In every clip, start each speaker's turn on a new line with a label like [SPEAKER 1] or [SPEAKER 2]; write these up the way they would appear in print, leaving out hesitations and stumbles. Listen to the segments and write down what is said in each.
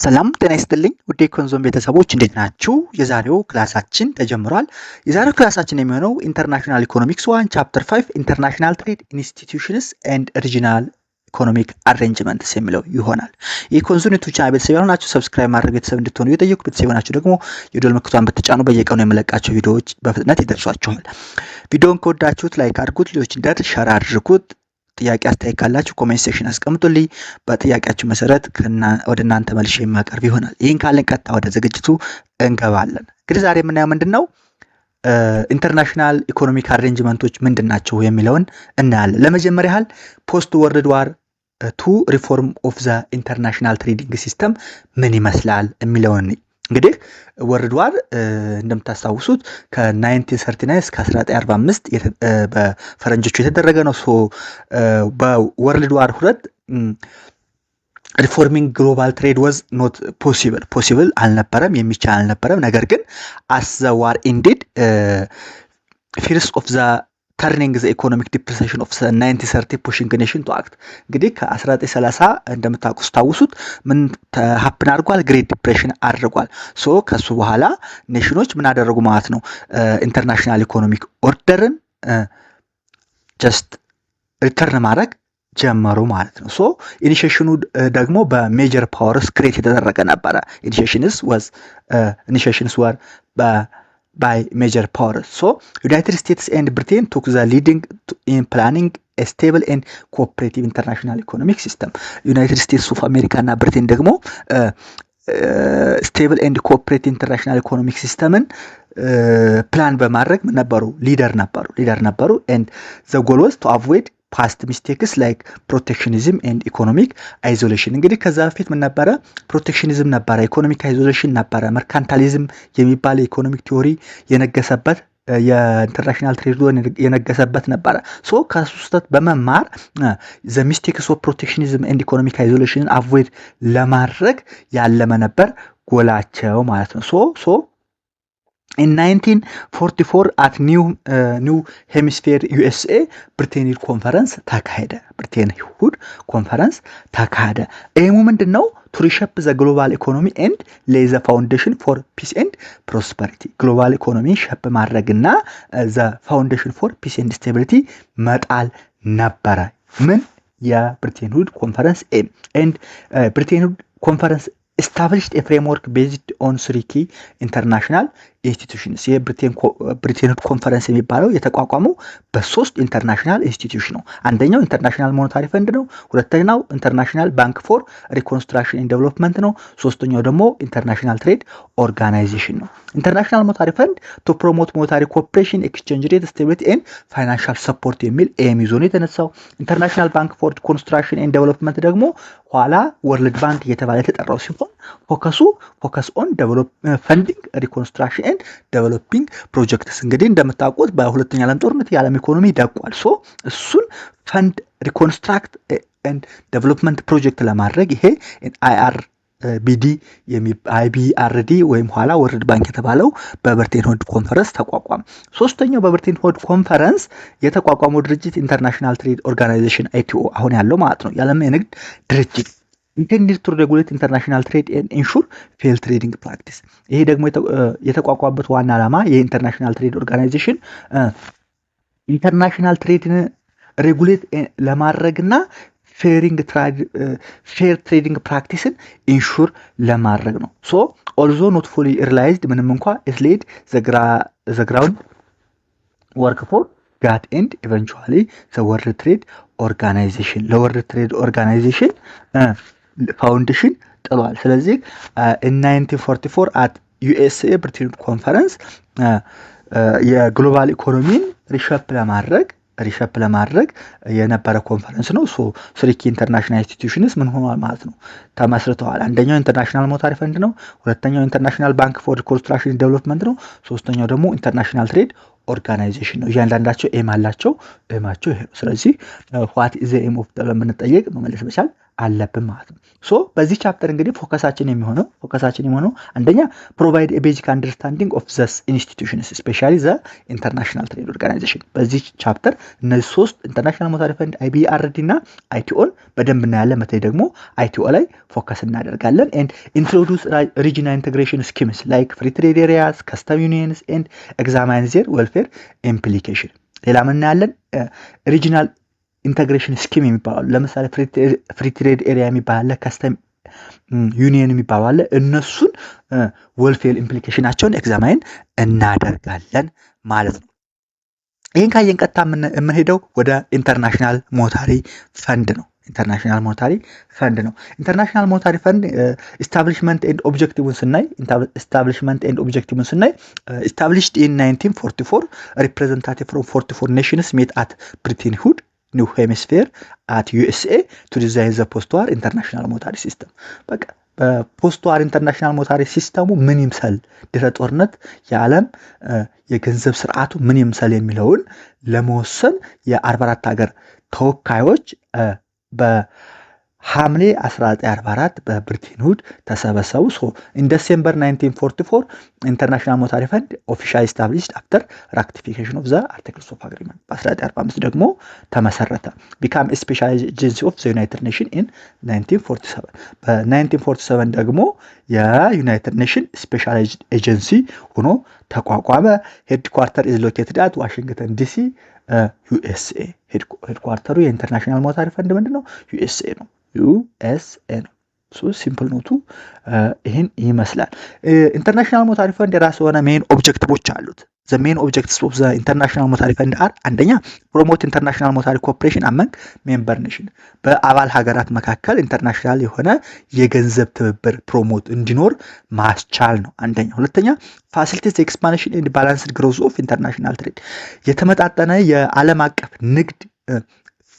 [SPEAKER 1] ሰላም ጤና ይስጥልኝ ውድ የኮንዞም ቤተሰቦች እንዴት ናችሁ? የዛሬው ክላሳችን ተጀምሯል። የዛሬው ክላሳችን የሚሆነው ኢንተርናሽናል ኢኮኖሚክስ 1 ቻፕተር 5 ኢንተርናሽናል ትሬድ ኢንስቲትዩሽንስ ኤንድ ሪጂናል ኢኮኖሚክ አሬንጅመንትስ የሚለው ይሆናል። የኮንዞም ዩቲዩብ ቻናል ቤተሰብ የሆናችሁ ሰብስክራይብ ማድረግ ቤተሰብ እንድትሆኑ የጠየቁ ቤተሰብ የሆናችሁ ደግሞ የደወል ምልክቱን በተጫኑ በየቀኑ የምለቃቸው ቪዲዮዎች በፍጥነት ይደርሷችኋል። ቪዲዮውን ከወዳችሁት ላይክ አድርጉት፣ ሌሎች እንዲደርስ ሸር አድርጉት። ጥያቄ አስተያየት ካላችሁ ኮሜንት ሴክሽን አስቀምጡልኝ። በጥያቄያችሁ መሰረት ወደ እናንተ መልሼ የማቀርብ ይሆናል። ይህን ካለን ቀጥታ ወደ ዝግጅቱ እንገባለን። እንግዲህ ዛሬ የምናየው ምንድነው ኢንተርናሽናል ኢኮኖሚክ አሬንጅመንቶች ምንድናቸው የሚለውን እናያለን። ለመጀመሪያ ያህል ፖስት ወርልድ ዋር ቱ ሪፎርም ኦፍ ዘ ኢንተርናሽናል ትሬዲንግ ሲስተም ምን ይመስላል የሚለውን እንግዲህ ወርልድ ዋር እንደምታስታውሱት ከ1939 እስከ 1945 በፈረንጆቹ የተደረገ ነው። በወርልድ ዋር 2 ሪፎርሚንግ ግሎባል ትሬድ ወዝ ኖት ፖሲብል አልነበረም፣ የሚቻል አልነበረም። ነገር ግን አስ ዘ ዋር ኢንዲድ ፊርስ ኦፍ ዘ ተርኒንግ ዘ ኢኮኖሚክ ዲፕሬሴሽን ኦፍ 1930 ፑሽንግ ኔሽን ቱ አክት። እንግዲህ ከ1930 እንደምታስታውሱት ምን ሀፕን አድርጓል? ግሬት ዲፕሬሽን አድርጓል። ከሱ በኋላ ኔሽኖች ምን አደረጉ ማለት ነው? ኢንተርናሽናል ኢኮኖሚክ ኦርደርን ጀስት ሪተርን ማድረግ ጀመሩ ማለት ነው። ኢኒሺዬሽኑ ደግሞ በሜጀር ፓወርስ ክሬት የተደረገ ነበረ። ኢኒሺዬሽንስ ወር by major powers. United States and Britain took the leading in planning a stable and cooperative international economic system. United States of America እና ብሪቴን ደግሞ ስቴብል ኤንድ ኮኦፕሬቲቭ ኢንተርናሽናል ኢኮኖሚክ ሲስተምን ፕላን በማድረግ ሊደር ነበሩ and the goal was to avoid ፓስት ሚስቴክስ ላይክ ፕሮቴክሽኒዝም ኤንድ ኢኮኖሚክ አይዞሌሽን። እንግዲህ ከዛ በፊት ምን ነበረ? ፕሮቴክሽኒዝም ነበረ፣ ኢኮኖሚክ አይዞሌሽን ነበረ፣ መርካንታሊዝም የሚባል የኢኮኖሚክ ቲዮሪ የነገሰበት የኢንተርናሽናል ትሬድ የነገሰበት ነበረ። ከሱ ስህተት በመማር ዘ ሚስቴክስ ኦፍ ፕሮቴክሽኒዝም ኤንድ ኢኮኖሚክ አይዞሌሽንን አቮይድ ለማድረግ ያለመ ነበር ጎላቸው ማለት ነው። In 1944 at New Hemisphere USA ብሪቴን ሁድ ኮንፈረንስ ተካሄደ። ኤሙ ምንድነው? to reshape the global economy and lay the foundation for peace and prosperity. ግሎባል ኢኮኖሚ ሸፕ ማድረግና the foundation for peace and stability መጣል ነበረ። ምን የብሪቴን ሁድ ኮንፈረንስ ኤም and ብሪቴን ሁድ ኮንፈረንስ established a framework based on 3 key international institutions. የብሪቴን ኮንፈረንስ የሚባለው የተቋቋመው በሶስት ኢንተርናሽናል ኢንስቲትዩሽን ነው። አንደኛው ኢንተርናሽናል ሞኔታሪ ፈንድ ነው። ሁለተኛው ኢንተርናሽናል ባንክ ፎር ሪኮንስትራክሽን ኤንድ ዴቨሎፕመንት ነው። ሶስተኛው ደግሞ ኢንተርናሽናል ትሬድ ኦርጋናይዜሽን ነው። ኢንተርናሽናል ሞኔታሪ ፈንድ ቱ ፕሮሞት ሞኔታሪ ኮኦፕሬሽን ኤክስቼንጅ ሬት ስቴቢሊቲ ኤንድ ፋይናንሻል ሰፖርት የሚል ኤም ይዞ ነው የተነሳው። ኢንተርናሽናል ባንክ ፎር ሪኮንስትራክሽን ኤንድ ዴቨሎፕመንት ደግሞ ኋላ ወርልድ ባንክ እየተባለ የተጠራው ሲሆን ፎከስ ኦን ፈንዲንግ ሪኮንስትራክሽን ኤንድ ዴቨሎፒንግ ፕሮጀክትስ። እንግዲህ እንደምታውቁት በሁለተኛ ዓለም ጦርነት የዓለም ኢኮኖሚ ደቋል። እሱን ፈንድ ሪኮንስትራክት ኤንድ ዴቨሎፕመንት ፕሮጀክት ለማድረግ ይሄ IBRD ወይም ኋላ ወርልድ ባንክ የተባለው በብሪቴን ሁድ ኮንፈረንስ ተቋቋመ። ሶስተኛው በብሪቴን ሁድ ኮንፈረንስ የተቋቋመው ድርጅት ኢንተርናሽናል ትሬድ ኦርጋናይዜሽን ITO አሁን ያለው ማለት ነው፣ የዓለም የንግድ ድርጅት intended to regulate international trade and ensure fair trading practice። ይሄ ደግሞ የተቋቋመበት ዋና ዓላማ የኢንተርናሽናል ትሬድ ኦርጋናይዜሽን ኢንተርናሽናል ትሬድን ሬጉሌት ለማድረግና ፌር ትሬዲንግ ፕራክቲስን ኢንሹር ለማድረግ ነው። ኦልዞ ኖት ፉሊ ሪላይዝድ ምንም እንኳ it laid the ground work for GATT and eventually the World Trade Organization ለወርልድ ትሬድ ኦርጋናይዜሽን ፋውንዴሽን ጥሏል። ስለዚህ in 1944 at USA ብሪቴን ኮንፈረንስ የግሎባል ኢኮኖሚን ሪሸፕ ለማድረግ የነበረ ኮንፈረንስ ነው። ስሪኪ ኢንተርናሽናል ኢንስቲትዩሽንስ ምን ሆኗል ማለት ነው? ተመስርተዋል። አንደኛው ኢንተርናሽናል ሞኔታሪ ፈንድ ነው። ሁለተኛው ኢንተርናሽናል ባንክ ፎር ሪኮንስትራክሽን ዴቨሎፕመንት ነው። ሶስተኛው ደግሞ ኢንተርናሽናል ትሬድ ኦርጋናይዜሽን ነው። እያንዳንዳቸው ኤም አላቸው። ኤማቸው ይሄ ነው። ስለዚህ ዋት ኢዝ ዘ ኤም ኦፍ ብንጠየቅ መመለስ መቻል አለብን ማለት ነው። ሶ በዚህ ቻፕተር እንግዲህ ፎከሳችን የሚሆነው አንደኛ ፕሮቫይድ ኤ ቤዚክ አንደርስታንዲንግ ኦፍ ዘስ ኢንስቲትዩሽንስ ስፔሻሊ ዘ ኢንተርናሽናል ትሬድ ኦርጋናይዜሽን። በዚህ ቻፕተር እነዚህ ሶስት ኢንተርናሽናል ሞኔታሪ ፈንድ፣ አይቢአርዲ እና አይቲኦን በደንብ እናያለን። በተለይ ደግሞ አይቲኦ ላይ ፎከስ እናደርጋለን። ኤንድ ኢንትሮዱስ ሪጂናል ኢንቴግሬሽን ስኪምስ ላይክ ፍሪ ትሬድ ኤሪያስ፣ ከስተም ዩኒየንስ ኤንድ ኤግዛማይን ዜር ዌልፌር ኢምፕሊኬሽን። ሌላ ምን እናያለን? ሪጂናል ኢንተግሬሽን ስኪም የሚባሉ ለምሳሌ ፍሪ ትሬድ ኤሪያ የሚባል አለ፣ ከስተም ዩኒየን የሚባሉ አለ። እነሱን ዌልፌር ኢምፕሊኬሽናቸውን ኤግዛማይን እናደርጋለን ማለት ነው። ይህን ካየን ቀጥታ የምንሄደው ወደ ኢንተርናሽናል ሞኔታሪ ፈንድ ነው። ኢንተርናሽናል ሞኔታሪ ፈንድ ኢስታብሊሽመንት ኤንድ ኦብጀክቲቭን ስናይ ኢስታብሊሽድ ኢን 1944 ሪፕሬዘንታቲቭ ፍሮም 44 ኔሽንስ ሜት አት ብሪተን ሁድ ኒው ሄሚስፌር አት ዩኤስኤ ቱ ዲዛይን ዘ ፖስት ዋር ኢንተርናሽናል ሞኔታሪ ሲስተም። በቃ በፖስት ዋር ኢንተርናሽናል ሞኔታሪ ሲስተሙ ምን ይምሰል፣ ድህረ ጦርነት የዓለም የገንዘብ ስርዓቱ ምን ይምሰል የሚለውን ለመወሰን የ44 ሀገር ተወካዮች በሐምሌ 1944 በብሪተን ሁድ ተሰበሰቡ። ኢን ዲሴምበር 1944 ኢንተርናሽናል ሞኔታሪ ፈንድ ኦፊሻሊ ስታብሊሽድ አፍተር ራቲፊኬሽን ኦፍ ዘ አርቲክልስ ኦፍ አግሪመንት። በ1945 ደግሞ ተመሰረተ። ቢካም ስፔሻል ኤጀንሲ ኦፍ ዘ ዩናይትድ ኔሽን ኢን 1947። በ1947 ደግሞ የዩናይትድ ኔሽን ስፔሻል ኤጀንሲ ሆኖ ተቋቋመ። ሄድኳርተር ኢዝ ሎኬትድ አት ዋሽንግተን ዲሲ ዩኤስኤ። ሄድኳርተሩ የኢንተርናሽናል ሞኔታሪ ፈንድ ምንድነው? ዩኤስኤ ነው። ሲምፕል ኖቱ ይህን ይመስላል። ኢንተርናሽናል ሞኔታሪ ፈንድ የራሱ የሆነ ሜን ኦብጀክቲቮች አሉት። ዘ ሜን ኦብጀክቲቭስ ኦፍ ዘ ኢንተርናሽናል ሞኔታሪ ፈንድ አር አንደኛ ፕሮሞት ኢንተርናሽናል ሞኔታሪ ኮኦፕሬሽን አመንግ ሜምበር ኔሽን፣ በአባል ሀገራት መካከል ኢንተርናሽናል የሆነ የገንዘብ ትብብር ፕሮሞት እንዲኖር ማስቻል ነው አንደኛ። ሁለተኛ ፋሲሊቴት ኤክስፓንሽን ኤንድ ባላንስድ ግሮዝ ኦፍ ኢንተርናሽናል ትሬድ፣ የተመጣጠነ የዓለም አቀፍ ንግድ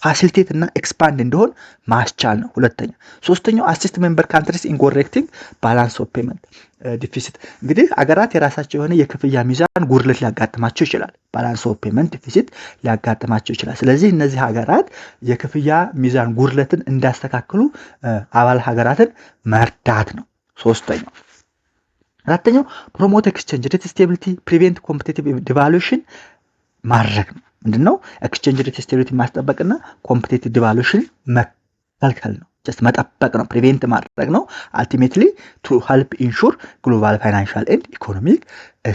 [SPEAKER 1] ፋሲሊቴት እና ኤክስፓንድ እንዲሆን ማስቻል ነው ሁለተኛ። ሶስተኛው አሲስት ሜምበር ካንትሪስ ኢን ኮሬክቲንግ ባላንስ ኦፍ ፔመንት ዲፊሲት። እንግዲህ አገራት የራሳቸው የሆነ የክፍያ ሚዛን ጉድለት ሊያጋጥማቸው ይችላል። ባላንስ ኦፍ ፔመንት ዲፊሲት ሊያጋጥማቸው ይችላል። ስለዚህ እነዚህ ሀገራት የክፍያ ሚዛን ጉድለትን እንዳስተካክሉ አባል ሀገራትን መርዳት ነው ሶስተኛው። አራተኛው ፕሮሞት ኤክስቼንጅ ሬት ስቴቢሊቲ ፕሪቬንት ኮምፒቲቲቭ ዲቫሉዌሽን ማድረግ ነው። ምንድነው? ኤክስቼንጅ ሬት ስቴቢሊቲ ማስጠበቅና ኮምፒቲቲቭ ዲቫሉዌሽን መከልከል ነው። ጀስት መጠበቅ ነው፣ ፕሪቬንት ማድረግ ነው። አልቲሜትሊ ቱ ሄልፕ ኢንሹር ግሎባል ፋይናንሻል ኤንድ ኢኮኖሚክ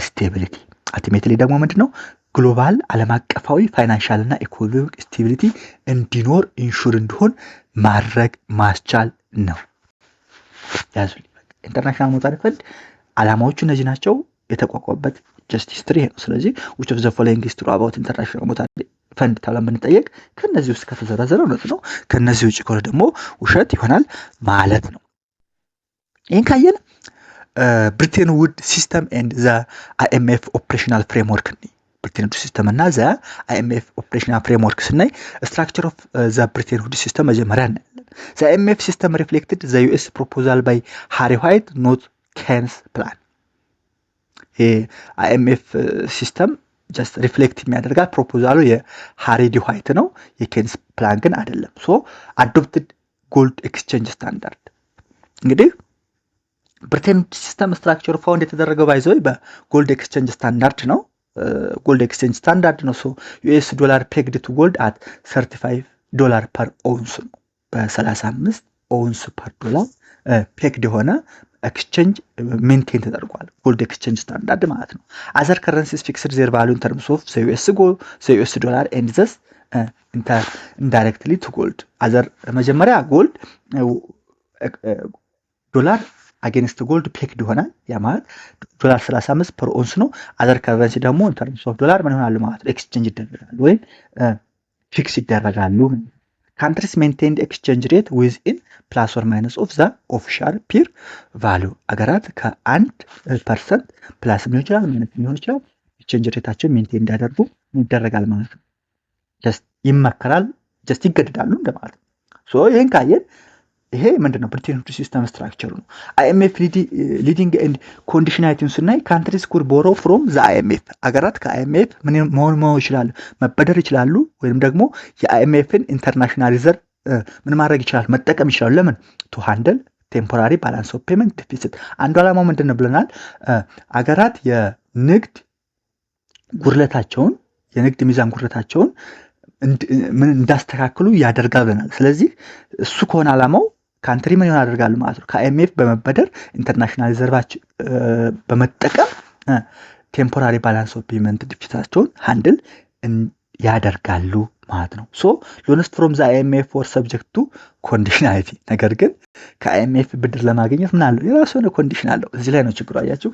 [SPEAKER 1] ስቴቢሊቲ። አልቲሜትሊ ደግሞ ምንድነው? ግሎባል ዓለም አቀፋዊ ፋይናንሻል እና ኢኮኖሚክ ስቴቢሊቲ እንዲኖር ኢንሹር እንዲሆን ማድረግ ማስቻል ነው። ያዙልኝ። ኢንተርናሽናል ሞኔታሪ ፈንድ ዓላማዎቹ እነዚህ ናቸው። የተቋቋመበት ጀስት ሂስትሪ ነው። ስለዚህ which of the following is true about international monetary fund ተብለን ብንጠየቅ ከነዚህ ውስጥ ከተዘረዘረ እውነት ነው፣ ከነዚህ ውጭ ከሆነ ደግሞ ውሸት ይሆናል ማለት ነው። ይህን ካየን ብሪተን ውድ ሲስተም ኤንድ ዘ አይኤምኤፍ ኦፕሬሽናል ፍሬምወርክ ብሪተን ውድ ሲስተም እና ዘ አይኤምኤፍ ኦፕሬሽናል ፍሬምወርክ ስናይ ስትራክቸር ኦፍ ዘ ብሪተን ውድ ሲስተም መጀመሪያ እናያለን። ዘ አይኤምኤፍ ሲስተም ሪፍሌክትድ ዘ ዩኤስ ፕሮፖዛል ባይ ሃሪ ዋይት ኖት ኬንስ ፕላን። አይኤምኤፍ ሲስተም ጀስት ሪፍሌክት የሚያደርጋት ፕሮፖዛሉ የሃሪ ዲ ዋይት ነው፣ የኬንስ ፕላን ግን አይደለም። ሶ አዶፕትድ ጎልድ ኤክስቼንጅ ስታንዳርድ። እንግዲህ ብሪተን ሲስተም ስትራክቸር ፋውንድ የተደረገው ባይዘው በጎልድ ኤክስቼንጅ ስታንዳርድ ነው። ጎልድ ኤክስቼንጅ ስታንዳርድ ነው። ሶ ዩኤስ ዶላር ፔግድ ቱ ጎልድ አት $35 ፐር ኦውንስ ነው። በ35 ኦውንስ ፐር ዶላር ፔግድ የሆነ ኤክስቼንጅ ሜንቴን ተደርጓል። ጎልድ ኤክስቼንጅ ስታንዳርድ ማለት ነው። አዘር ከረንሲስ ፊክስድ ዜር ቫልዩ ኢን ተርምስ ኦፍ ዩኤስ ዶላር ኤንድ ዘስ ኢንዳይሬክትሊ ቱ ጎልድ። አዘር መጀመሪያ ጎልድ ዶላር አጌንስት ጎልድ ፔክድ ይሆናል። ያ ማለት ዶላር 35 ፐር ኦንስ ነው። አዘር ከረንሲ ደግሞ ኢን ተርምስ ኦፍ ዶላር ምን ይሆናሉ ማለት ነው? ኤክስቼንጅ ይደረጋሉ ወይም ፊክስ ይደረጋሉ። ካንትሪስ ሜንቴንድ ኤክስቼንጅ ሬት ዊዝኢን ፕላስ ኦር ማይነስ ኦፍ ዘ ኦፊሻል ፒር ቫሊዩ። አገራት ከ1% ፕላስ ሊሆን ይችላል ማይነስ ሊሆን ይችላል ኤክስቼንጅ ሬታቸው ሜንቴን እንዲያደርጉ ይደረጋል ማለት ነው። ጀስት ይመከራል፣ ጀስት ይገደዳሉ እንደማለት ነው። ሶ ይሄን ካየን ይሄ ምንድነው? ብሪተን ውድ ሲስተም ስትራክቸሩ ነው። አይኤምኤፍ ሊዲንግ ኤንድ ኮንዲሽናሊቲውን ስናይ ካንትሪስ ኩድ ቦሮ ፍሮም ዘ አይኤምኤፍ። አገራት ከአይኤምኤፍ ምን መሆን ይችላሉ? መበደር ይችላሉ፣ ወይም ደግሞ የአይኤምኤፍን ኢንተርናሽናል ሪዘርቭ ምን ማድረግ ይችላል? መጠቀም ይችላል። ለምን? ቱ ሃንድል ቴምፖራሪ ባላንስ ኦፍ ፔመንት ዲፊሲት። አንዱ ዓላማው ምንድነው ብለናል? አገራት የንግድ ጉድለታቸውን የንግድ ሚዛን ጉድለታቸውን ምን እንዳስተካክሉ ያደርጋል ብለናል። ስለዚህ እሱ ከሆነ ዓላማው ካንትሪ ምን ያደርጋሉ ማለት ነው? ከአይኤምኤፍ በመበደር ኢንተርናሽናል ሪዘርቫቸው በመጠቀም ቴምፖራሪ ባላንስ ኦፍ ፔመንት ዲፊሲታቸውን ሃንድል ያደርጋሉ ማለት ነው። ሶ ሎንስ ፍሮም ዘ አይኤምኤፍ ፎር ሰብጀክት ቱ ኮንዲሽናሊቲ። ነገር ግን ከአይኤምኤፍ ብድር ለማግኘት ምን አለው? የራሱ የሆነ ኮንዲሽን አለው። እዚህ ላይ ነው ችግሩ። አያችሁ፣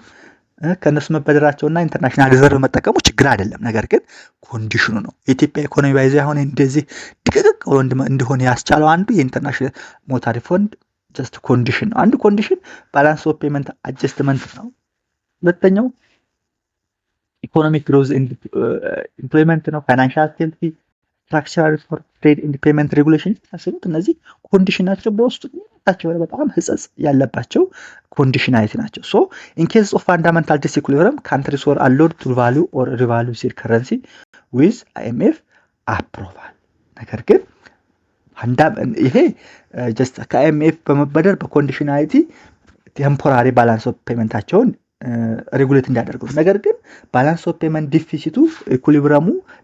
[SPEAKER 1] ከእነሱ መበደራቸውና ኢንተርናሽናል ሪዘርቭ መጠቀሙ ችግር አይደለም። ነገር ግን ኮንዲሽኑ ነው። የኢትዮጵያ ኢኮኖሚ ባይዘ አሁን እንደዚህ ድቅቅ ብሎ እንዲሆን ያስቻለው አንዱ የኢንተርናሽናል ሞኔታሪ ፈንድ ጀስት ኮንዲሽን ነው። አንዱ ኮንዲሽን ባላንስ ኦፍ ፔመንት አጀስትመንት ነው። ሁለተኛው ኢኮኖሚክ ግሮዝ ኢምፕሎይመንት ነው። ፋይናንሻል ስቴቢሊቲ፣ ስትራክቸራል ሪፎርም፣ ትሬድ ኤንድ ፔመንት ሬጉሌሽን የመሳሰሉት እነዚህ ኮንዲሽን ናቸው። በውስጡ ታቸው በጣም ህጸጽ ያለባቸው ኮንዲሽናሊቲ ናቸው። ሶ ኢን ኬስ ኦፍ ፋንዳሜንታል ዲስኢኩሊብሪየም ካንትሪስ ወር አሎድ ቱ ቫልዩ ኦር ሪቫልዩ ዜር ከረንሲ ዊዝ አይኤምኤፍ አፕሮቫል። ነገር ግን ይሄ ጀስት ከአይኤምኤፍ በመበደር በኮንዲሽናሊቲ ቴምፖራሪ ባላንስ ኦፍ ፔመንታቸውን ሬጉሌት እንዲያደርጉ። ነገር ግን ባላንስ ኦፍ ፔመንት ዲፊሲቱ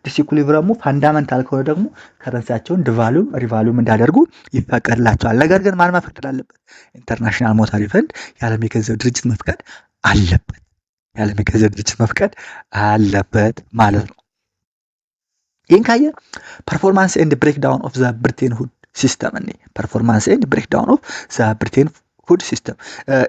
[SPEAKER 1] ዲስኢኩሊብሪየሙ ፋንዳሜንታል ከሆነ ደግሞ ከረንሲያቸውን ዲቫሉም ሪቫሉም እንዲያደርጉ ይፈቀድላቸዋል። ነገር ግን ማን መፍቀድ አለበት? ኢንተርናሽናል ሞኔታሪ ፈንድ የዓለም የገንዘብ ድርጅት መፍቀድ አለበት። የዓለም የገንዘብ ድርጅት መፍቀድ አለበት ማለት ነው። ይህን ካየ ፐርፎርማንስ ኤንድ ብሬክዳውን ኦፍ ዘ ብሪቴን ሁድ ሲስተም እኔ ፐርፎርማንስ ኤንድ ብሬክዳውን ኦፍ ዘ ብሪቴን ሁድ ሲስተም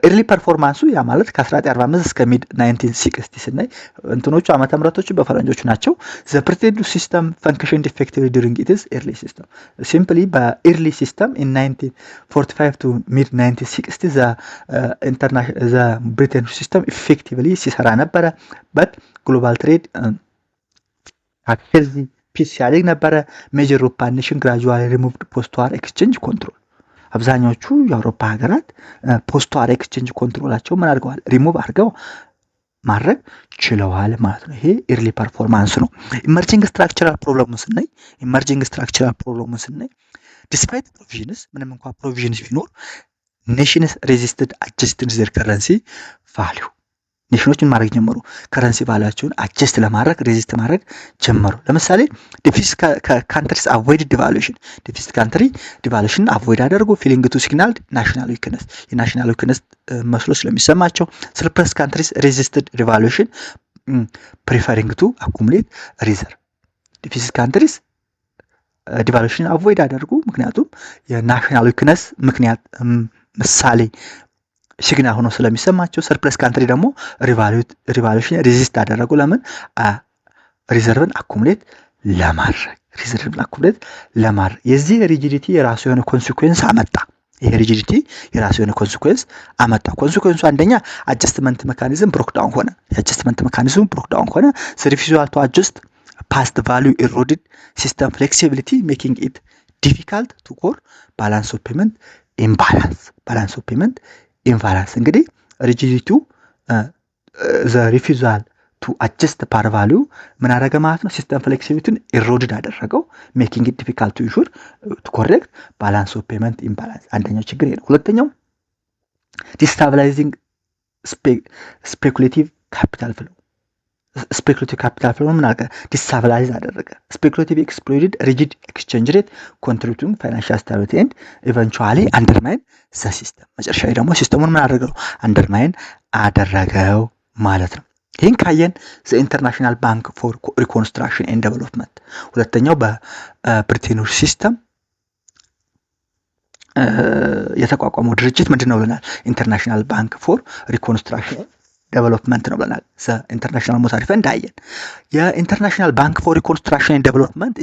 [SPEAKER 1] ኤርሊ ፐርፎርማንሱ ያ ማለት ከ1945 እስከ ሚድ 1960 ስናይ እንትኖቹ ዓመተ ምህረቶቹ በፈረንጆቹ ናቸው። ዘ ብሪቴን ሲስተም ፈንክሽን ኢፌክቲቭሊ ዱሪንግ ኢትስ ኤርሊ ሲስተም ሲምፕሊ በኤርሊ ሲስተም ኢን 1945 ቱ ሚድ 1960 ዘ ብሪቴን ሲስተም ኢፌክቲቭሊ ሲሰራ ነበረ። በት ግሎባል ትሬድ ሄልዚ ፒስ ሲያደግ ነበረ። ሜጀር ዩሮፒያን ኔሽን ግራጁዋሊ ሪሙቭድ ፖስት ዋር ኤክስቼንጅ ኮንትሮል። አብዛኞቹ የአውሮፓ ሀገራት ፖስት ዋር ኤክስቼንጅ ኮንትሮላቸው ምን አድርገዋል? ሪሙቭ አድርገው ማድረግ ችለዋል ማለት ነው። ይሄ ኤርሊ ፐርፎርማንስ ነው። ኢመርጂንግ ስትራክቸራል ፕሮብለሙን ስናይ ዲስፓይት ፕሮቪዥንስ ምንም እንኳን ፕሮቪዥንስ ቢኖር ኔሽንስ ሬዚስትድ አጀስቲንግ ዘር ከረንሲ ቫልዩ ኔሽኖችን ማድረግ ጀመሩ። ከረንሲ ቫልዩአቸውን አጀስት ለማድረግ ሬዚስት ማድረግ ጀመሩ። ለምሳሌ ዲፊሲት ካንትሪስ አቮይድ ዲቫሉዌሽን ዲፊሲት ካንትሪ ዲቫሉዌሽን አቮይድ አደረጉ። ፊሊንግ ቱ ሲግናል ናሽናል ዊክነስ የናሽናል ዊክነስ መስሎ ስለሚሰማቸው። ሰርፕለስ ካንትሪስ ሬዚስትድ ዲቫሉዌሽን ፕሪፈሪንግ ቱ አኩሙሌት ሪዘርቭ። ዲፊሲት ካንትሪስ ዲቫሉዌሽን አቮይድ አደረጉ ምክንያቱም የናሽናል ዊክነስ ምክንያት ምሳሌ ሲግናል ሆኖ ስለሚሰማቸው። ሰርፕለስ ካንትሪ ደግሞ ሪቫሉዌሽን ሬዚስት አደረጉ። ለምን? ሪዘርቭን አኩሙሌት ለማድረግ የዚህ ሪጂዲቲ የራሱ የሆነ ኮንሲኩዌንስ አመጣ። ይሄ ሪጂዲቲ የራሱ የሆነ ኮንሲኩዌንስ አመጣ። ኮንሲኩዌንሱ አንደኛ አጀስትመንት ሜካኒዝም ብሮክዳውን ሆነ። የአጀስትመንት ሜካኒዝሙ ብሮክዳውን ሆነ። ሪፊውዛል ቱ አጀስት ፓስት ቫልዩ ኢሮድድ ሲስተም ፍሌክሲቢሊቲ ሜኪንግ ኢት ዲፊካልት ቱ ኮር ባላንስ ኦፍ ፔመንት ኢምባላንስ። እንግዲህ ሪጂዲቲው ዘ ሪፊውዛል ቱ አጀስት ፓር ቫልዩ ምን አደረገ ማለት ነው? ሲስተም ፍሌክሲቢሊቲን ኢሮድድ አደረገው። ሜኪንግ ኢት ዲፊካልት ቱ ኢንሹር ቱ ኮሬክት ባላንስ ኦፍ ፔመንት ኢምባላንስ። አንደኛው ችግር ነው። ሁለተኛው ዲስታብላይዚንግ ስፔኩሌቲቭ ካፒታል ፍሎ ምን አደረገ? ዲስታብላይዝ አደረገ። ስፔኩሌቲቭ ኤክስፕሎይትድ ሪጂድ ኤክስቼንጅ ሬት ኮንትሪቢዩቲንግ ፋይናንሻል ስታቢሊቲ ኤንድ ኢቨንቹዋሊ አንደርማይን ዘ ሲስተም። መጨረሻ ላይ ደግሞ ሲስተሙን ምን አደረገው? አንደርማይን አደረገው ማለት ነው። ይህን ካየን ዘ ኢንተርናሽናል ባንክ ፎር ሪኮንስትራክሽን ኤንድ ዴቨሎፕመንት ሁለተኛው በብሪቴን ሲስተም የተቋቋመው ድርጅት ምንድን ነው ብለናል? ኢንተርናሽናል ባንክ ፎር ሪኮንስትራክሽን ዴቨሎፕመንት ነው ብለናል። ኢንተርናሽናል ሞኔታሪ ፈንድ አየን። የኢንተርናሽናል ባንክ ፎር ሪኮንስትራክሽን ኤንድ ዴቨሎፕመንት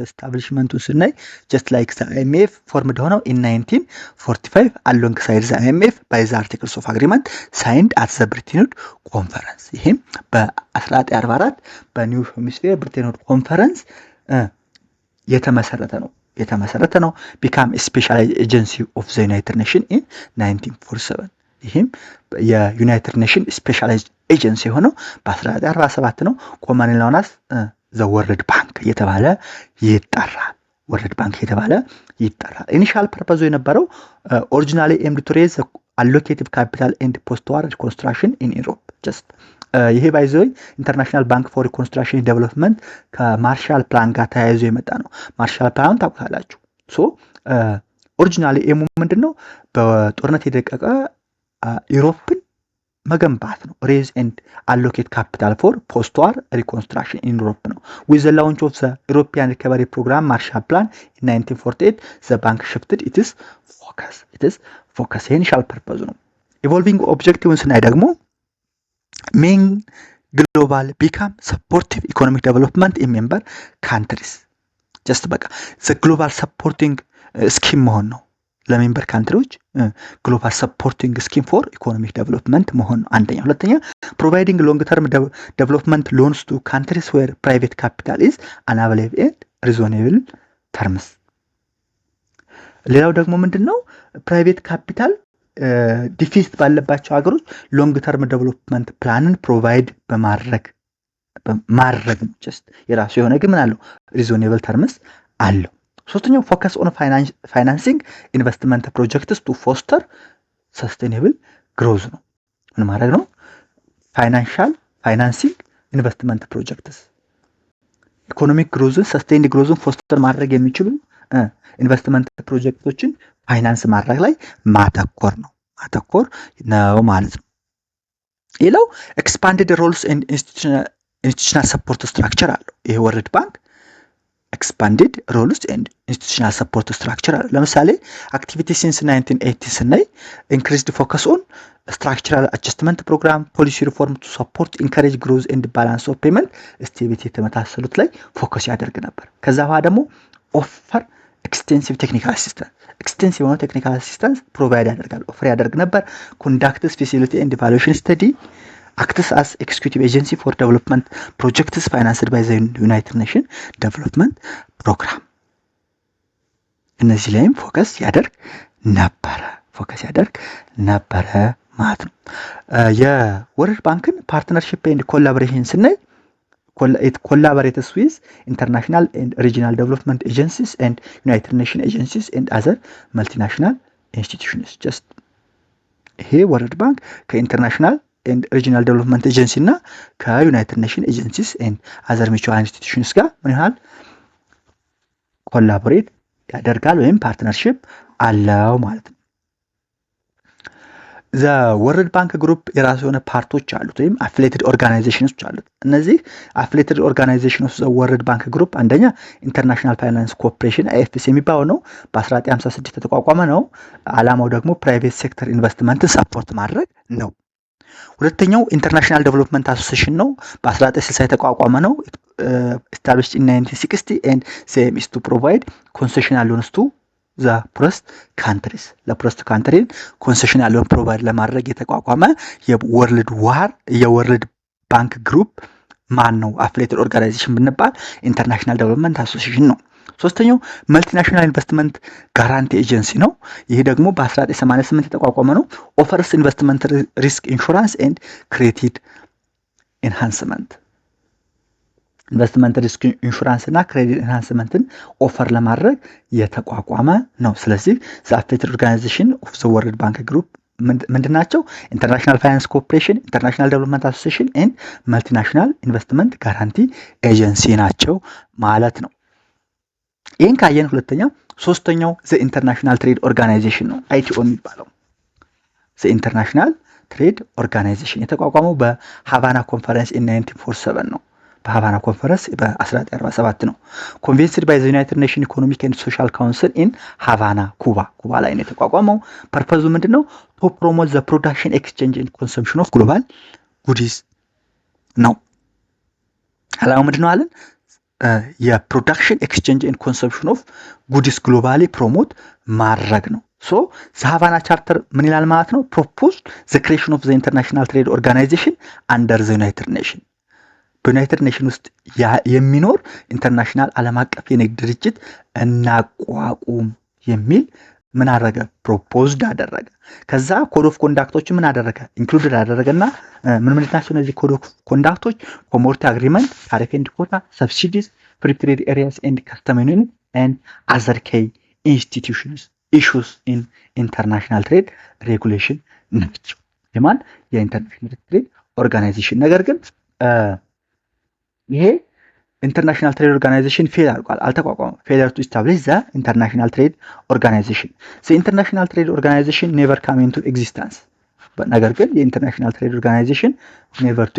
[SPEAKER 1] ኢስታብሊሽመንቱን ስናይ ጀስት ላይክ አይኤምኤፍ ፎርምድ ሆነው ኢን 1945 አሎንግ ሳይድ አይኤምኤፍ ባይ ዘ አርቲክልስ ኦፍ አግሪመንት ሳይንድ አት ዘ ብሪቴን ውድ ኮንፈረንስ። ይህም በ1944 በኒው ሄሚስፌር ብሪቴን ውድ ኮንፈረንስ የተመሰረተ ነው። ቢካም ስፔሻላይዝ ኤጀንሲ ኦፍ ዘ ዩናይትድ ኔሽን ኢን 1947። ይህም የዩናይትድ ኔሽን ስፔሻላይዝድ ኤጀንሲ የሆነው በ1947 ነው። ኮመንሊ ናውን አስ ዘ ወርልድ ባንክ እየተባለ ይጠራል ወርልድ ባንክ የተባለ ይጠራል። ኢኒሻል ፐርፐዙ የነበረው ኦሪጂናሊ ኤምድ ቱ ሬዝ አሎኬቲቭ ካፒታል ኤንድ ፖስት ዋር ሪኮንስትራክሽን ኢን ኢሮፕ ጀስት ይሄ ባይዘይ ኢንተርናሽናል ባንክ ፎር ሪኮንስትራክሽን ዴቨሎፕመንት ከማርሻል ፕላን ጋር ተያይዞ የመጣ ነው። ማርሻል ፕላን ታውቃላችሁ። ሶ ኦሪጂናሊ ኤሙ ምንድነው? በጦርነት የደቀቀ ኢሮፕን መገንባት ነው። ሬዝ ኤንድ አሎኬት ካፒታል ፎር ፖስት ዋር ሪኮንስትራክሽን ኢን ኢሮፕ ነው። ዊዝ ዘ ላውንች ኦፍ ዘ ኢሮፒያን ሪከቨሪ ፕሮግራም ማርሻል ፕላን ኢን 1948 ዘ ባንክ ሽፍትድ ኢትስ ፎከስ ኢኒሻል ፐርፐዝ ነው። ኢቮልቪንግ ኦብጀክቲቭን ስናይ ደግሞ ሜን ግሎባል ቢካም ሰፖርቲቭ ኢኮኖሚክ ዴቨሎፕመንት ኢን ሜምበር ካንትሪስ ጀስት በቃ ዘ ግሎባል ሰፖርቲንግ ስኪም መሆን ነው። ለሜምበር ካንትሪዎች ግሎባል ሰፖርቲንግ ስኪም ፎር ኢኮኖሚክ ዴቨሎፕመንት መሆን ነው አንደኛ። ሁለተኛ ፕሮቫይዲንግ ሎንግ ተርም ዴቨሎፕመንት ሎንስ ቱ ካንትሪስ ዌር ፕራይቬት ካፒታል ኢዝ አንአቬይለብል ኤንድ ሪዞኔብል ተርምስ። ሌላው ደግሞ ምንድነው? ፕራይቬት ካፒታል ዲፊሲት ባለባቸው ሀገሮች ሎንግ ተርም ዴቨሎፕመንት ፕላንን ፕሮቫይድ በማድረግ ጀስት የራሱ የሆነ ግን ምን አለው? ሪዞኔብል ተርምስ አለው። ሶስተኛው ፎከስ ኦን ፋይናንሲንግ ኢንቨስትመንት ፕሮጀክትስ ቱ ፎስተር ሰስቴኔብል ግሮዝ ነው። ምን ማድረግ ነው? ፋይናንሲንግ ኢንቨስትመንት ፕሮጀክትስ ኢኮኖሚክ ግሮዝን ሰስቴንድ ግሮዝን ፎስተር ማድረግ የሚችሉ ኢንቨስትመንት ፕሮጀክቶችን ፋይናንስ ማድረግ ላይ ማተኮር ነው ማለት ነው። ሌላው ኤክስፓንድድ ሮልስ ኤንድ ኢንስቲቱሽናል ሰፖርት ስትራክቸር አለው። ይሄ ወርልድ ባንክ ኤክስፓንድድ ሮልስ ኤንድ ኢንስቲቱሽናል ሰፖርት ስትራክቸር አለው። ለምሳሌ አክቲቪቲ ሲንስ 1980 ስናይ ኢንክሪዝድ ፎከስ ኦን ስትራክቸራል አጀስትመንት ፕሮግራም ፖሊሲ ሪፎርም ቱ ሰፖርት ኢንካሬጅ ግሮዝ ኤንድ ባላንስ ኦፍ ፔመንት ስቴቢሊቲ የተመሳሰሉት ላይ ፎከስ ያደርግ ነበር። ከዛ በኋላ ደግሞ ኦፈር ኤክስቴንሲቭ ቴክኒካል አሲስታንስ ፕሮቫይድ ያደርጋል ኦፈር ያደርግ ነበር። ኮንዳክትስ ፌሲሊቲ ኤንድ ኢቫሉዌሽን ስተዲ acts as executive agency for development projects financed by the United Nations Development Program። እነዚህ ላይም ፎከስ ያደርግ ነበረ ማለት ነው። የወርልድ ባንክን ፓርትነርሺፕ ኤንድ ኮላቦሬሽን ስናይ it collaborates with international and regional development agencies and United Nations agencies and other multinational institutions just ይሄ ወርልድ ባንክ ከኢንተርናሽናል ኤንድ ሪጂናል ዴቨሎፕመንት ኤጀንሲ እና ከዩናይትድ ኔሽን ኤጀንሲስ ኤንድ አዘር ሚቹዋል ኢንስቲትዩሽንስ ጋር ምን ያህል ኮላቦሬት ያደርጋል ወይም ፓርትነርሺፕ አለው ማለት ነው። ዘ ወርልድ ባንክ ግሩፕ የራሱ የሆነ ፓርቶች አሉት ወይም አፊሊየትድ ኦርጋናይዜሽኖች አሉት። እነዚህ አፊሊየትድ ኦርጋናይዜሽኖች ዘ ወርልድ ባንክ ግሩፕ አንደኛ ኢንተርናሽናል ፋይናንስ ኮርፖሬሽን አይኤፍሲ የሚባለው ነው። በ1956 የተቋቋመ ነው። አላማው ደግሞ ፕራይቬት ሴክተር ኢንቨስትመንትን ሰፖርት ማድረግ ነው። ሁለተኛው ኢንተርናሽናል ዴቨሎፕመንት አሶሲዬሽን ነው። በ1960 የተቋቋመ ነው። established in 1960 and same is to provide concessional loans to the poorest countries ለፖረስት ካንትሪ ኮንሴሽናል ሎን ፕሮቫይድ ለማድረግ የተቋቋመ የወርልድ ባንክ ግሩፕ ማን ነው? አፊሊየትድ ኦርጋናይዜሽን ብንባል ኢንተርናሽናል ዴቨሎፕመንት አሶሲዬሽን ነው። ሶስተኛው መልቲናሽናል ኢንቨስትመንት ጋራንቲ ኤጀንሲ ነው። ይሄ ደግሞ በ1988 የተቋቋመ ነው። ኦፈርስ ኢንቨስትመንት ሪስክ ኢንሹራንስ ኤንድ ክሬዲት ኢንሃንስመንት ኢንቨስትመንት ሪስክ ኢንሹራንስ እና ክሬዲት ኢንሃንስመንትን ኦፈር ለማድረግ የተቋቋመ ነው። ስለዚህ ዘ አፊሊየትድ ኦርጋናይዜሽን ኦፍ ዘ ወርልድ ባንክ ግሩፕ ምንድናቸው? ኢንተርናሽናል ፋይናንስ ኮርፖሬሽን፣ ኢንተርናሽናል ዴቨሎፕመንት አሶሲዬሽን ኤንድ መልቲናሽናል ኢንቨስትመንት ጋራንቲ ኤጀንሲ ናቸው ማለት ነው። ይህን ካየን ሶስተኛው ዘ ኢንተርናሽናል ትሬድ ኦርጋናይዜሽን ነው። አይቲኦ የሚባለው ዘ ኢንተርናሽናል ትሬድ ኦርጋናይዜሽን የተቋቋመው በሃቫና ኮንፈረንስ ኢን 1947 ነው። በሃቫና ኮንፈረንስ በ1947 ነው። ኮንቬንስድ ባይ ዘ ዩናይትድ ኔሽን ኢኮኖሚክ ኤንድ ሶሻል ካውንስል ኢን ሃቫና ኩባ ላይ ነው የተቋቋመው። ፐርፐዙ ምንድነው? ቱ ፕሮሞት ዘ ፕሮዳክሽን ኤክስቼንጅ ኤንድ ኮንሰምፕሽን ኦፍ ግሎባል ጉዲስ ነው። አላማው ምንድነው አለን? የፕሮዳክሽን ኤክስቼንጅ ኤንድ ኮንሰምፕሽን ኦፍ ጉዲስ ግሎባሊ ፕሮሞት ማድረግ ነው። ሶ ዘ ሃቫና ቻርተር ምን ይላል ማለት ነው? ፕሮፖዝ ዘ ክሬሽን ኦፍ ዘ ኢንተርናሽናል ትሬድ ኦርጋናይዜሽን አንደር ዘ ዩናይትድ ኔሽን በዩናይትድ ኔሽን ውስጥ የሚኖር ኢንተርናሽናል ዓለም አቀፍ የንግድ ድርጅት እናቋቁም የሚል ምን አደረገ? ፕሮፖዝድ አደረገ። ከዛ ኮድ ኦፍ ኮንዳክቶች ምን አደረገ? ኢንክሉድድ አደረገና ምን ናቸው እነዚህ ኮድ ኦፍ ኮንዳክቶች? ኮሞዲቲ አግሪመንት፣ ታሪፍ ኤንድ ኮታ፣ ሰብሲዲስ፣ ፍሪ ትሬድ ኤሪያስ ኤንድ ከስተም ዩኒየን and other key institutions issues in international trade regulation ናቸው። የማን የኢንተርናሽናል ትሬድ ኦርጋናይዜሽን። ነገር ግን ይሄ ኢንተርናሽናል ትሬድ ኦርጋናይዜሽን ፌል አድርጓል፣ አልተቋቋመም። ፌለር ቱ ኢስታብሊሽ ዘ ኢንተርናሽናል ትሬድ ኦርጋናይዜሽን። ዘ ኢንተርናሽናል ትሬድ ኦርጋናይዜሽን ኔቨር ካም ኢንቱ ኤግዚስተንስ። ነገር ግን የኢንተርናሽናል ትሬድ ኦርጋናይዜሽን ኔቨር ቱ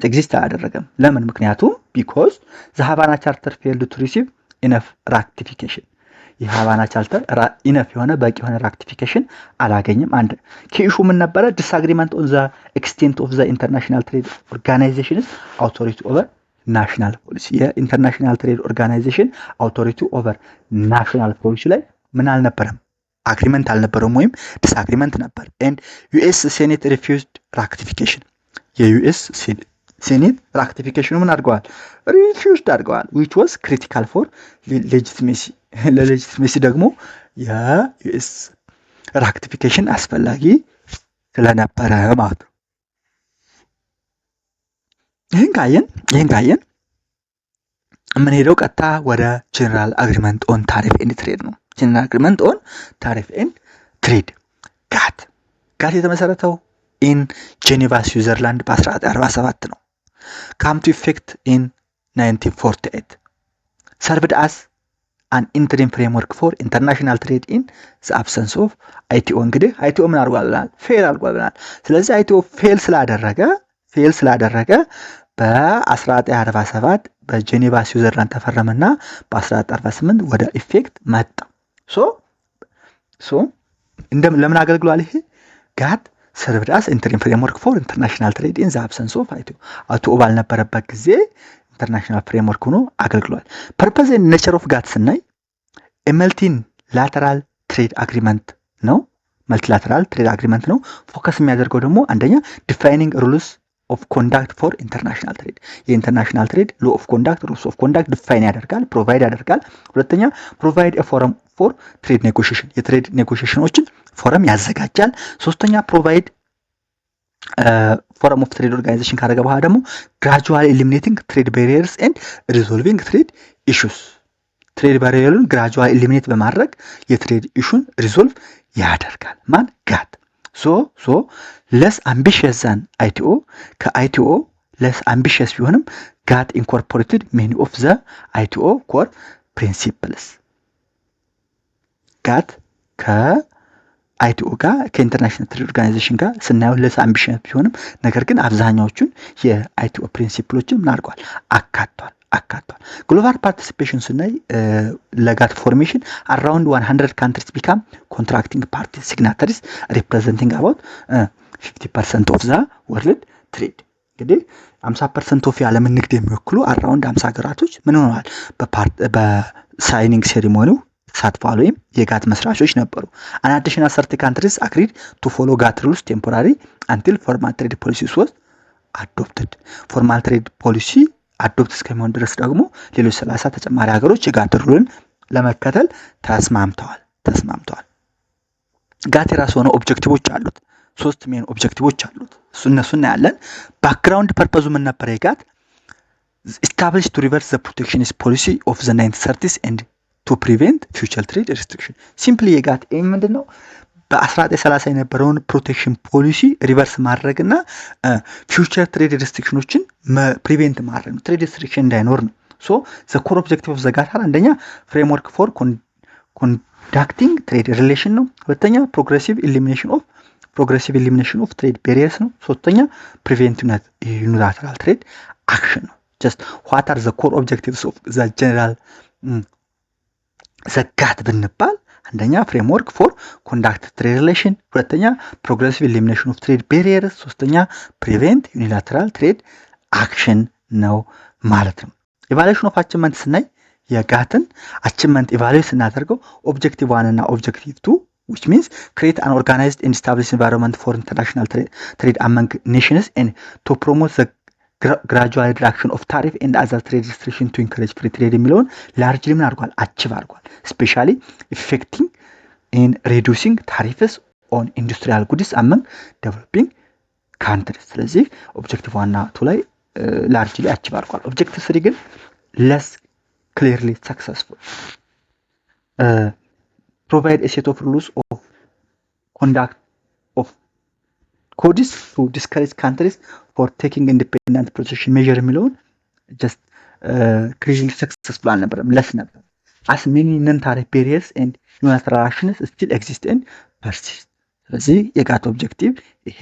[SPEAKER 1] ኤግዚስት አላደረገም። ለምን? ምክንያቱም ቢኮዝ ዘ ሃቫና ቻርተር ፌልድ ቱ ሪሲቭ ኢነፍ ራክቲፊኬሽን። የሃቫና ቻርተር ኢነፍ የሆነ በቂ የሆነ ራክቲፊኬሽን አላገኘም። አንድ ከኢሹ ምን ነበረ? ዲስአግሪመንት ኦን ዘ ኤክስቴንት ኦፍ ዘ ኢንተርናሽናል ትሬድ ኦርጋናይዜሽንስ አውቶሪቲ ኦቨር ናሽናል ፖሊሲ። የኢንተርናሽናል ትሬድ ኦርጋናይዜሽን አውቶሪቲ ኦቨር ናሽናል ፖሊሲ ላይ ምን አልነበረም? አግሪመንት አልነበረም ወይም ዲስአግሪመንት ነበር። ኤንድ ዩኤስ ሴኔት ሪፊውዝድ ራክቲፊኬሽን። የዩኤስ ሴኔት ራክቲፊኬሽኑ ምን አድርገዋል? ሪፊውዝድ አድርገዋል። ዊች ዋዝ ክሪቲካል ፎር ሌጂቲሜሲ። ለሌጂቲሜሲ ደግሞ የዩኤስ ራክቲፊኬሽን አስፈላጊ ስለነበረ ማለት ነው። ይህን ካየን የምንሄደው ቀጥታ ወደ ጀነራል አግሪመንት ኦን ታሪፍ ኤንድ ትሬድ ነው። ጀነራል አግሪመንት ኦን ታሪፍ ኤንድ ትሬድ ጋት የተመሰረተው ኢን ጄኔቫ ስዊዘርላንድ በ1947 ነው። ካም ቱ ኢፌክት ኢን 1948 ሰርቭድ አስ አን ኢንተሪም ፍሬምወርክ ፎር ኢንተርናሽናል ትሬድ ኢን ዘ አብሰንስ ኦፍ አይቲኦ። እንግዲህ አይቲኦ ምን አድርጓል ብለናል? ፌል አድርጓል ብለናል። ስለዚህ አይቲኦ ፌል ስላደረገ በ1947 በጄኔቫ ስዊዘርላንድ ተፈረመና በ1948 ወደ ኢፌክት መጣ። ለምን አገልግሏል? ይሄ ጋት ሰርቭድ አስ ኢንተሪም ፍሬምወርክ ፎር ኢንተርናሽናል ትሬድ ኢን ዘ አብሰንስ ኦፍ አይቲኦ ባልነበረበት ጊዜ ኢንተርናሽናል ፍሬምወርክ ሆኖ አገልግሏል። ፐርፐዝ ኤንድ ኔቸር ኦፍ ጋት ስናይ መልቲን ላተራል ትሬድ አግሪመንት ነው። መልቲላተራል ትሬድ አግሪመንት ነው። ፎከስ የሚያደርገው ደግሞ አንደኛ ዲፋይኒንግ ሩልስ ኦፍ ኮንዳክት ፎር ኢንተርናሽናል ትሬድ፣ የኢንተርናሽናል ትሬድ ሎ ኦፍ ኮንዳክት ሩልስ ኦፍ ኮንዳክት ዲፋይን ያደርጋል፣ ፕሮቫይድ ያደርጋል። ሁለተኛ ፕሮቫይድ ፎረም ፎር ትሬድ ኔጎሽዬሽን፣ የትሬድ ኔጎሽዬሽኖችን ፎረም ያዘጋጃል። ሶስተኛ ፕሮቫይድ ፎረም ኦፍ ትሬድ ኦርጋናይዜሽን ካደረገ በኋላ ደግሞ ግራጁዋሊ ኤሊሚኔቲንግ ትሬድ ባሪየርስ ኤንድ ሪዞልቪንግ ትሬድ ኢሹስ፣ ትሬድ ባሪየሩን ግራጁዋሊ ኤሊሚኔት በማድረግ የትሬድ ኢሹን ሪዞልቭ ያደርጋል። ማን? ጋት። ሶ ለስ አምቢሽየስ ዛን አይቲኦ፣ ከአይቲኦ ለስ አምቢሽየስ ቢሆንም ጋት ኢንኮርፖሬትድ ሜኒ ኦፍ ዘ አይቲኦ ኮር ፕሪንሲፕልስ። ጋት ከአይቲኦ ጋር ከኢንተርናሽናል ትሬድ ኦርጋናይዜሽን ጋር ስናየው ለስ አምቢሽየስ ቢሆንም ነገር ግን አብዛኛዎቹን የአይቲኦ ፕሪንሲፕሎችን ምን አድርጓል? አካቷል። ግሎባል ፓርቲሲፔሽን ስናይ ለጋት ፎርሜሽን አራውንድ 100 ካንትሪስ ቢካም ኮንትራክቲንግ ፓርቲ ሲግናተሪስ ሪፕሬዘንቲንግ አባውት 50% ኦፍ ዘ ወርልድ ትሬድ። እንግዲህ 50% ኦፍ የዓለምን ንግድ የሚወክሉ አራውንድ 50 ሀገራቶች ምን ሆነዋል? በሳይኒንግ ሴሪሞኒው ተሳትፈዋል ወይም የጋት መስራቾች ነበሩ። አን አዲሽናል 30 ካንትሪስ አግሪድ ቱ ፎሎ ጋት ሩልስ ቴምፖራሪ አንቲል ፎርማል ትሬድ ፖሊሲስ ዋዝ አዶፕትድ። ፎርማል ትሬድ ፖሊሲ አዶፕት እስከሚሆን ድረስ ደግሞ ሌሎች 30 ተጨማሪ ሀገሮች የጋት ሩልን ለመከተል ተስማምተዋል። ጋት የራሱ ሆነ ኦብጀክቲቮች አሉት። 3 ሜን ኦብጀክቲቮች አሉት። እነሱን እናያለን። ባክግራውንድ ፐርፐዙ ምን ነበር? የጋት ኢስታብሊሽ ቱ ሪቨርስ ዘ ፕሮቴክሽኒስት ፖሊሲ ኦፍ ዘ 1930s ኤንድ ቱ ፕሪቬንት ፊውቸር ትሬድ ሪስትሪክሽን። ሲምፕሊ የጋት ኤም ምንድነው? በ1930 የነበረውን ፕሮቴክሽን ፖሊሲ ሪቨርስ ማድረግና ፊውቸር ትሬድ ሪስትሪክሽኖችን ፕሪቬንት ማድረግ ነው። ትሬድ ሪስትሪክሽን እንዳይኖር ነው። ሶ ዘ ኮር ኦብጀክቲቭ ኦፍ ዘ ጋት አንደኛ ፍሬምወርክ ፎር ኮንዳክቲንግ ትሬድ ሪሌሽን ነው። ሁለተኛ ፕሮግሬሲቭ ኢሊሚኔሽን ኦፍ ትሬድ ባሪየርስ ነው። ሶስተኛ ፕሪቬንቲቭ ዩኒላተራል ትሬድ አክሽን ነው። ጀስት ዋት አር ዘ ኮር ኦብጀክቲቭስ ኦፍ ዘ ጀነራል ዘ ጋት ብንባል አንደኛ ፍሬምወርክ ፎር ኮንዳክት ትሬድ ሪሌሽን፣ ሁለተኛ ፕሮግሬሲቭ ኢሊሚኔሽን ኦፍ ትሬድ ባሪየርስ፣ ሶስተኛ ፕሪቬንት ዩኒላተራል ትሬድ አክሽን ነው ማለት ነው። ኢቫሉዌሽን ኦፍ አቺቭመንት ስናይ የጋትን አቺቭመንት ኢቫሉዌት ስናደርገው ኦብጀክቲቭ 1 እና ኦብጀክቲቭ 2 which means create an organized and established environment for international trade among nations and to promote the gradual reduction of tariff and other trade restrictions to encourage free trade የሚለውን ላርጅሊ ምን አድርጓል? አቺቭ አድርጓል። ስፔሻሊ ኢፌክቲንግ ኢን ሪዱሲንግ ታሪፍስ ኦን ኢንዱስትሪያል ጉድስ አመንግ ዴቨሎፒንግ ካንትሪስ። ስለዚህ ኦብጀክቲቭ 1 እና 2 ላይ ላርጅሊ አቺቭ አድርጓል። ኦብጀክቲቭ 3 ግን less clearly successful provide a set of rules of conduct of codes to discourage countries for taking independent protection measure የሚለውን just crucially successful አልነበረም less ነበር as many non-tariff barriers and unilateral actions still exist and persist ስለዚህ የጋት ኦብጀክቲቭ ይሄ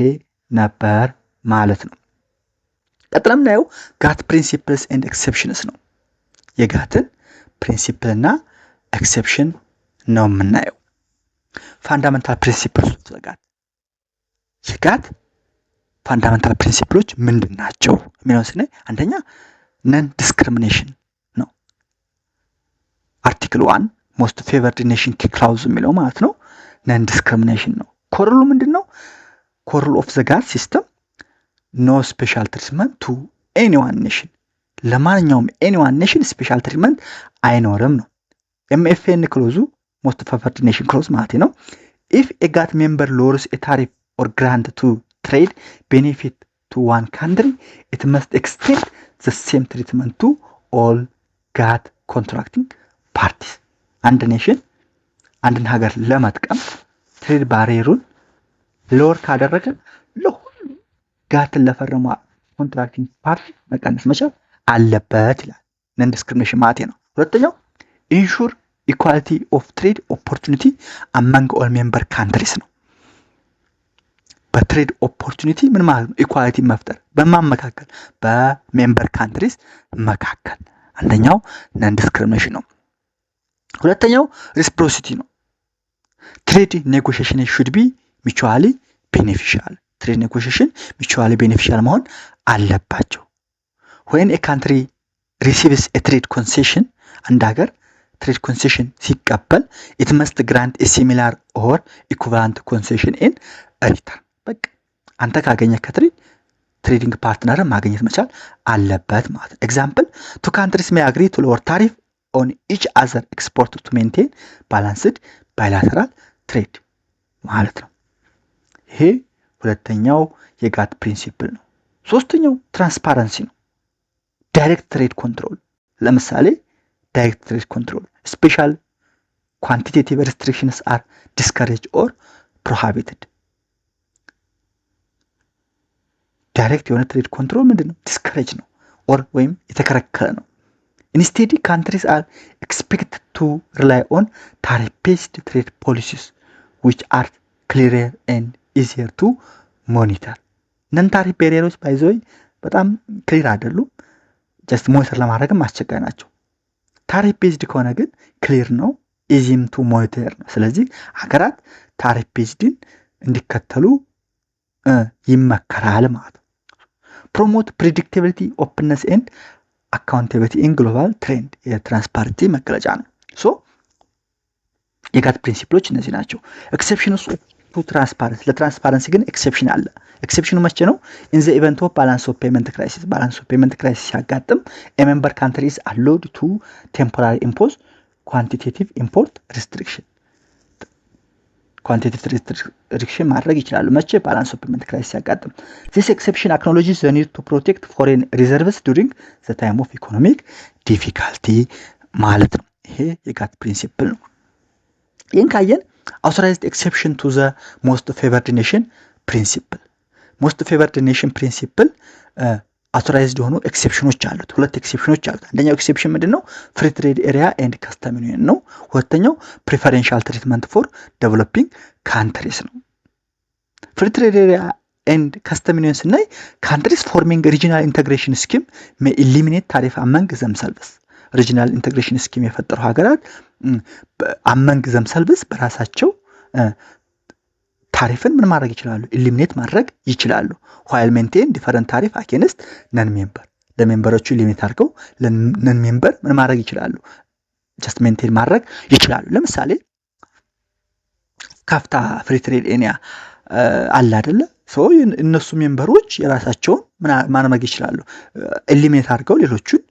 [SPEAKER 1] ነበር ማለት ነው። ቀጥለም እናየው ጋት ፕሪንሲፕልስ ኤንድ ኤክሰፕሽንስ ነው። የጋትን ፕሪንሲፕል እና ኤክሰፕሽን ነው የምናየው። ፋንዳሜንታል ፕሪንሲፕልስ ስለጋት የጋት ፋንዳሜንታል ፕሪንሲፕሎች ምንድን ናቸው የሚለውን ስናይ አንደኛ ነን ዲስክሪሚኔሽን ነው። አርቲክል 1 ሞስት ፌቨርድ ኔሽን ክላውዝ የሚለው ማለት ነው ነን ዲስክሪሚኔሽን ነው። ኮረሉ ምንድነው? ኮረል ኦፍ ዘ ጋት ሲስተም ኖ ስፔሻል ትሪትመንት ቱ ኤኒዋን ኔሽን ለማንኛውም ኤኒዋን ኔሽን ስፔሻል ትሪትመንት አይኖርም ነው። ኤምኤፍኤን ክሎዙ ሞስት ፌቨርድ ኔሽን ክሎዝ ማለት ነው። ኢፍ ኤ ጋት ሜምበር ሎርስ ኤ ታሪፍ ኦር ግራንት ቱ ትሬድ ቤኔፊት ቱ ዋን ካንትሪ ኢት መስት ኤክስቴንድ ዘ ሴም ትሪትመንት ቱ ኦል ጋት ኮንትራክቲንግ ፓርቲስ። አንድ ኔሽን አንድን ሀገር ለመጥቀም ትሬድ ባሪየሩን ሎወር ካደረገ ለሁሉም ጋትን ለፈረሙ ኮንትራክቲንግ ፓርቲ መቀነስ መቻል አለበት ይላል። ነን ዲስክሪሚኔሽን ማለት ነው። ሁለተኛው ኢንሹር ኢኳሊቲ ኦፍ ትሬድ ኦፖርቹኒቲ አማንግ ኦል ሜምበር ካንትሪስ ነው። በትሬድ ኦፖርቹኒቲ ምን ማለት ነው? ኢኳሊቲ መፍጠር በማን መካከል? በሜምበር ካንትሪስ መካከል። አንደኛው ነን ዲስክሪሚኔሽን ነው። ሁለተኛው ሪስፕሮሲቲ ነው። ትሬድ ኔጎሽዬሽን ሹድ ቢ ሚቹዋሊ ቤኔፊሻል። ትሬድ ኔጎሽዬሽን ሚቹዋሊ ቤኔፊሻል መሆን አለባቸው። when a country receives a trade concession አንድ ሀገር ትሬድ ኮንሴሽን ሲቀበል it must grant a similar or equivalent concession in return። በቃ አንተ ካገኘህ ትሬዲንግ ፓርትነር ማግኘት መቻል አለበት ማለት ነው። ኤግዛምፕል two countries may agree to lower tariff on each other export to maintain balanced bilateral trade ማለት ነው። ይሄ ሁለተኛው የጋት ፕሪንሲፕል ነው። ሶስተኛው ትራንስፓረንሲ ነው። ዳይሬክት ትሬድ ኮንትሮል ለምሳሌ ዳይሬክት ትሬድ ኮንትሮል ስፔሻል ኳንቲቴቲቭ ሪስትሪክሽንስ አር ዲስከሬጅ ኦር ፕሮሂቢትድ። ዳይሬክት የሆነ ትሬድ ኮንትሮል ምንድነው? ዲስከሬጅ ነው ኦር ወይም የተከለከለ ነው። ኢንስቴድ ካንትሪስ አር ኤክስፔክትድ ቱ ሪላይ ኦን ታሪፍ ቤዝድ ትሬድ ፖሊሲስ which are clearer and easier to monitor። ነን ታሪፍ ባሪየሮች ባይዘይ በጣም ክሊር አይደሉም። ጀስት ሞኒተር ለማድረግም አስቸጋሪ ናቸው። ታሪፍ ቤዝድ ከሆነ ግን ክሊር ነው፣ ኢዚም ቱ ሞኒተር ነው። ስለዚህ ሀገራት ታሪፍ ቤዝድን እንዲከተሉ ይመከራል ማለት ነው። ፕሮሞት ፕሬዲክቲቢሊቲ ኦፕንነስ ኤንድ አካውንታቢሊቲ ኢን ግሎባል ትሬንድ የትራንስፓረንሲ መገለጫ ነው። ሶ የጋት ፕሪንሲፕሎች እነዚህ ናቸው። ኤክሰፕሽንስ ቱ ትራንስፓረንሲ ለትራንስፓረንሲ ግን ኤክሰፕሽን አለ። ኤክሰፕሽኑ መቼ ነው? ኢን ዘ ኢቨንት ኦፍ ባላንስ ኦፍ ፔመንት ክራይሲስ። ባላንስ ኦፍ ፔመንት ክራይሲስ ሲያጋጥም ሜምበር ካንትሪስ አሎድ ቱ ቴምፖራሪ ኢምፖዝ ኳንቲቴቲቭ ኢምፖርት ሪስትሪክሽን ኳንቲቴቲቭ ሪስትሪክሽን ማድረግ ይችላሉ። መቼ? ባላንስ ኦፍ ፔመንት ክራይሲስ ሲያጋጥም። ዚስ ኤክሰፕሽን አክኖሎጂስ ዘ ኒድ ቱ ፕሮቴክት ፎሬን ሪዘርቭስ ዱሪንግ ዘ ታይም ኦፍ ኢኮኖሚክ ዲፊካልቲ ማለት ነው። ይሄ የጋት ፕሪንሲፕል ነው። ይህን ካየን አውቶራይዝድ ኤክሰፕሽን ቱ ዘ ሞስት ፌቨርድ ኔሽን ፕሪንሲፕል። ሞስት ፌቨርድ ኔሽን ፕሪንሲፕል አውቶራይዝድ የሆኑ ኤክሰፕሽኖች አሉት። ሁለት ኤክሰፕሽኖች አሉት። አንደኛው ኤክሰፕሽን ምንድነው? ፍሪ ትሬድ ኤሪያ ኤንድ ከስተም ዩኒየን ነው። ሁለተኛው ፕሪፈረንሻል ትሪትመንት ፎር ዴቨሎፒንግ ካንትሪስ ነው። ፍሪ ትሬድ ኤሪያ ኤንድ ከስተም ዩኒየን ስናይ ካንትሪስ ፎርሚንግ ሪጂናል ኢንተግሬሽን ስኪም ሜይ ኢሊሚኔት ታሪፍ አመንግ ዘምሰልቭስ። ሪጂናል ኢንተግሬሽን ስኪም የፈጠሩ ሀገራት አመንግ ዘምሰልቭስ በራሳቸው ታሪፍን ምን ማድረግ ይችላሉ? ኢሊሚኔት ማድረግ ይችላሉ። while maintain different ታሪፍ against ነን ሜምበር። ለሜምበሮቹ ሊሚት አድርገው ለነን ሜምበር ምን ማድረግ ይችላሉ? ጀስት ሜንቴን ማድረግ ይችላሉ። ለምሳሌ ካፍታ ፍሪ ትሬድ ኤሪያ አለ አይደለ? ሶ እነሱ ሜምበሮች የራሳቸውን ምን ማድረግ ይችላሉ? ኢሊሚኔት አድርገው ሌሎቹን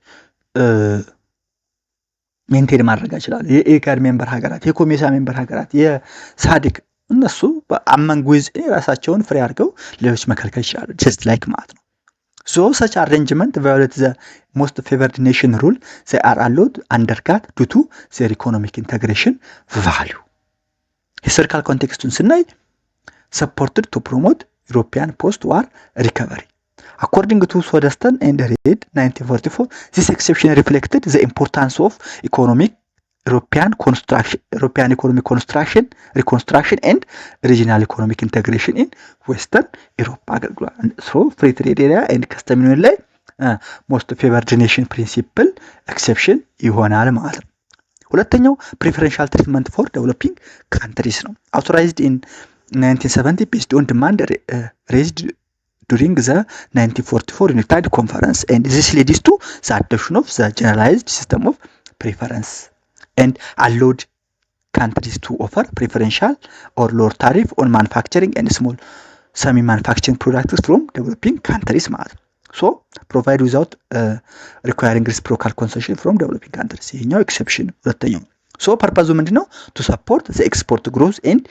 [SPEAKER 1] ሜንቴን ማድረግ ይችላሉ። የኢጋድ ሜምበር ሀገራት፣ የኮሜሳ ሜምበር ሀገራት፣ የሳዲክ እነሱ አመንግ ዊዝ ራሳቸውን ፍሪ አድርገው ሌሎች መከልከል ይችላሉ። ጀስት ላይክ ማለት ነው። So such arrangement violate the most favored nation rule. They are allowed under GATT due to their economic integration value. Historical context ስናይ supported to promote European post-war recovery. According to Swedeston and Reid 1944, this exception reflected the importance of European economic reconstruction and regional economic integration in Western Europe. So free trade area and custom union ላይ most favored nation principle exception ይሆናል ማለት ነው። ሁለተኛው preferential treatment for developing countries ነው። Authorized in 1970 based on demand raised during the 1944 United Conference, and this leads to the adoption of the generalized system of preference and allowed countries to offer preferential or lower tariff on manufacturing and small semi-manufacturing products from developing countries. So provide without requiring reciprocal concession from developing countries. ይሄኛው exception ሁለተኛው። So purpose ምንድነው? To support the export growth and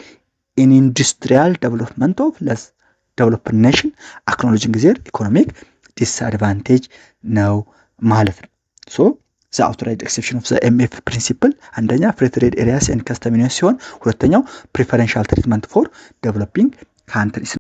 [SPEAKER 1] in industrial development of less developed nation, acknowledging their economic disadvantage ነው ማለት ነው። So the authorized exception of the MF principle አንደኛ free trade areas and custom union ሲሆን ሁለተኛው preferential treatment for developing countries